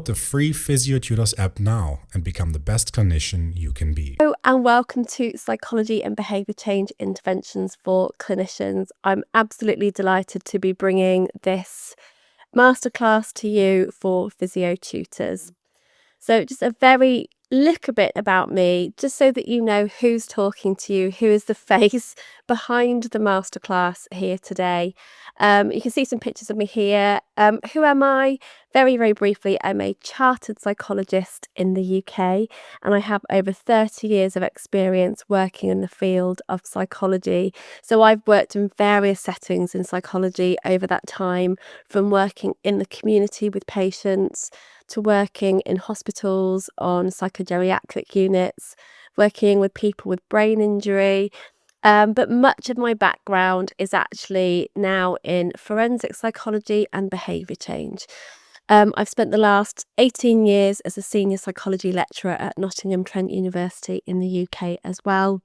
The free Physiotutors app now and become the best clinician you can be. Hello and welcome to Psychology and Behaviour Change Interventions for Clinicians. I'm absolutely delighted to be bringing this masterclass to you for Physiotutors. So just a very little bit about me, just so that you know who's talking to you, who is the face behind the masterclass here today. You can see some pictures of me here. Who am I? Very, very briefly, I'm a chartered psychologist in the UK, and I have over 30 years of experience working in the field of psychology. So I've worked in various settings in psychology over that time, from working in the community with patients to working in hospitals on psychogeriatric units, working with people with brain injury. But much of my background is actually now in forensic psychology and behaviour change. I've spent the last 18 years as a senior psychology lecturer at Nottingham Trent University in the UK as well.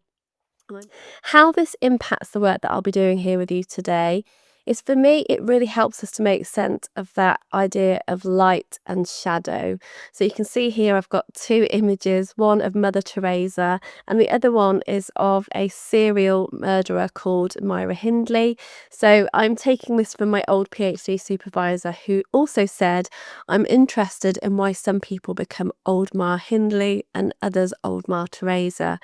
How this impacts the work that I'll be doing here with you today is, for me, it really helps us to make sense of that idea of light and shadow. So you can see here I've got two images, one of Mother Teresa and the other one is of a serial murderer called Myra Hindley. So I'm taking this from my old PhD supervisor, who also said, I'm interested in why some people become old Ma Hindley and others old Ma Teresa.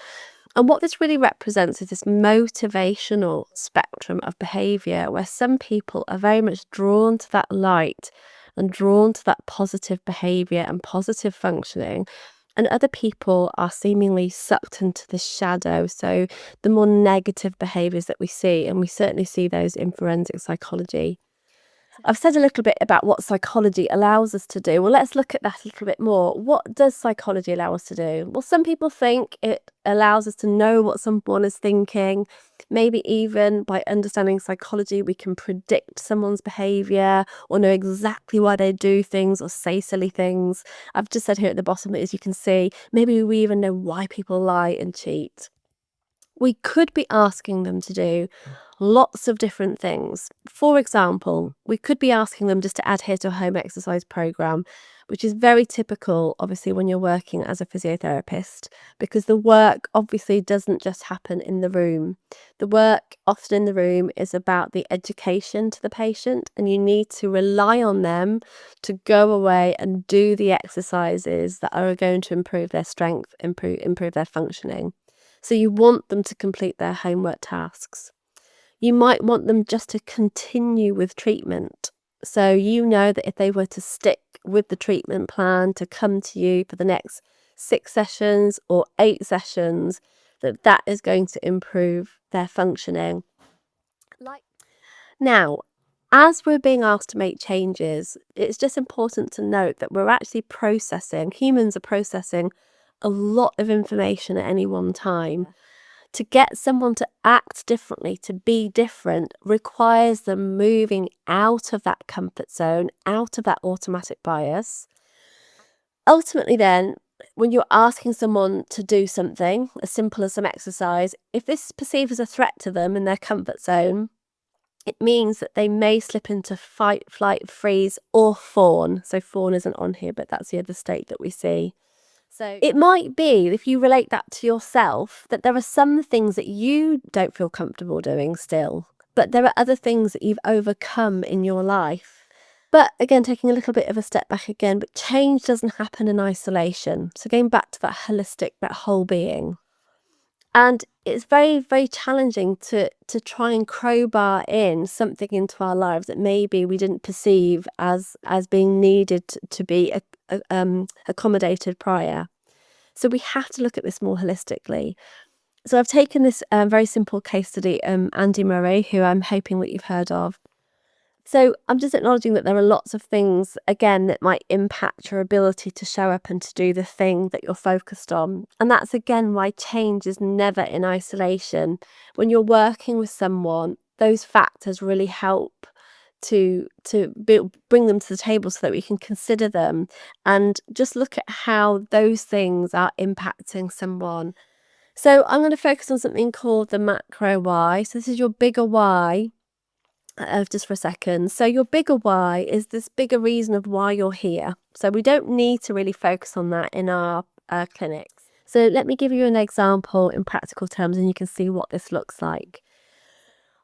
And what this really represents is this motivational spectrum of behaviour, where some people are very much drawn to that light and drawn to that positive behaviour and positive functioning, and other people are seemingly sucked into the shadow. So the more negative behaviours that we see, and we certainly see those in forensic psychology. I've said a little bit about what psychology allows us to do. Well, let's look at that a little bit more. What does psychology allow us to do? Well, some people think it allows us to know what someone is thinking. Maybe even by understanding psychology, we can predict someone's behaviour or know exactly why they do things or say silly things. I've just said here at the bottom, as you can see, maybe we even know why people lie and cheat. We could be asking them to do lots of different things. For example, we could be asking them just to adhere to a home exercise program, which is very typical, obviously, when you're working as a physiotherapist, because the work obviously doesn't just happen in the room. The work often in the room is about the education to the patient, and you need to rely on them to go away and do the exercises that are going to improve their strength, improve their functioning. So you want them to complete their homework tasks. You might want them just to continue with treatment. So you know that if they were to stick with the treatment plan, to come to you for the next 6 sessions or 8 sessions, that is going to improve their functioning. Now, as we're being asked to make changes, it's just important to note that humans are processing a lot of information at any one time. To get someone to act differently, to be different, requires them moving out of that comfort zone, out of that automatic bias. Ultimately then, when you're asking someone to do something as simple as some exercise, if this is perceived as a threat to them in their comfort zone, it means that they may slip into fight, flight, freeze, or fawn. So fawn isn't on here, but that's the other state that we see. So it might be, if you relate that to yourself, that there are some things that you don't feel comfortable doing still, but there are other things that you've overcome in your life. But again, taking a little bit of a step back again, but change doesn't happen in isolation. So going back to that holistic, that whole being. And it's very, very challenging to try and crowbar in something into our lives that maybe we didn't perceive as being needed to be accommodated prior. So we have to look at this more holistically. So I've taken this very simple case study, Andy Murray, who I'm hoping that you've heard of. So I'm just acknowledging that there are lots of things, again, that might impact your ability to show up and to do the thing that you're focused on. And that's, again, why change is never in isolation. When you're working with someone, those factors really help to bring them to the table so that we can consider them and just look at how those things are impacting someone. So I'm going to focus on something called the macro why. So this is your bigger why. just for a second. So your bigger why is this bigger reason of why you're here. So we don't need to really focus on that in our clinics. So let me give you an example in practical terms and you can see what this looks like.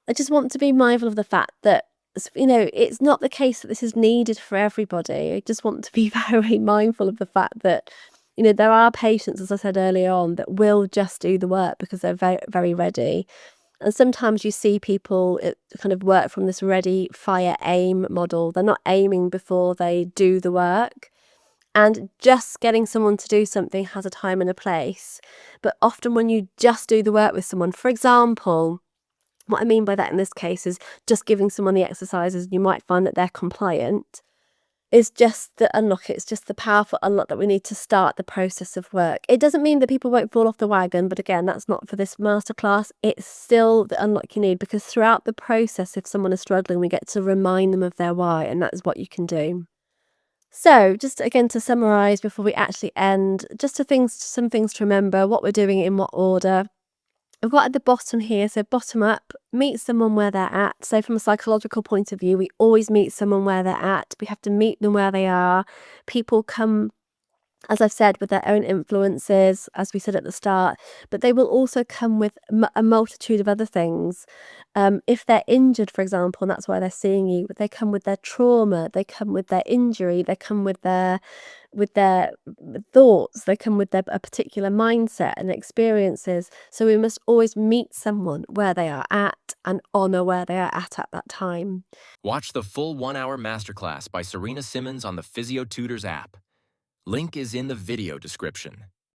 I just want to be mindful of the fact that, it's not the case that this is needed for everybody. I just want to be very mindful of the fact that, there are patients, as I said earlier on, that will just do the work because they're very, very ready. And sometimes you see people kind of work from this ready, fire, aim model. They're not aiming before they do the work. And just getting someone to do something has a time and a place. But often when you just do the work with someone, for example, what I mean by that in this case is just giving someone the exercises, you might find that they're compliant, is just the unlock. It's just the powerful unlock that we need to start the process of work. It doesn't mean that people won't fall off the wagon, but again, that's not for this masterclass. It's still the unlock you need, because throughout the process, if someone is struggling, we get to remind them of their why, and that is what you can do. So just again to summarize before we actually end, just some things to remember, what we're doing in what order. I've got at the bottom here, so bottom up, meet someone where they're at. So from a psychological point of view, we always meet someone where they're at. We have to meet them where they are. People come, as I've said, with their own influences, as we said at the start, but they will also come with a multitude of other things. If they're injured, for example, and that's why they're seeing you, they come with their trauma, they come with their injury, they come with their thoughts, they come with a particular mindset and experiences. So we must always meet someone where they are at and honor where they are at that time. Watch the full 1-hour masterclass by Serena Simmons on the Physiotutors app. Link is in the video description.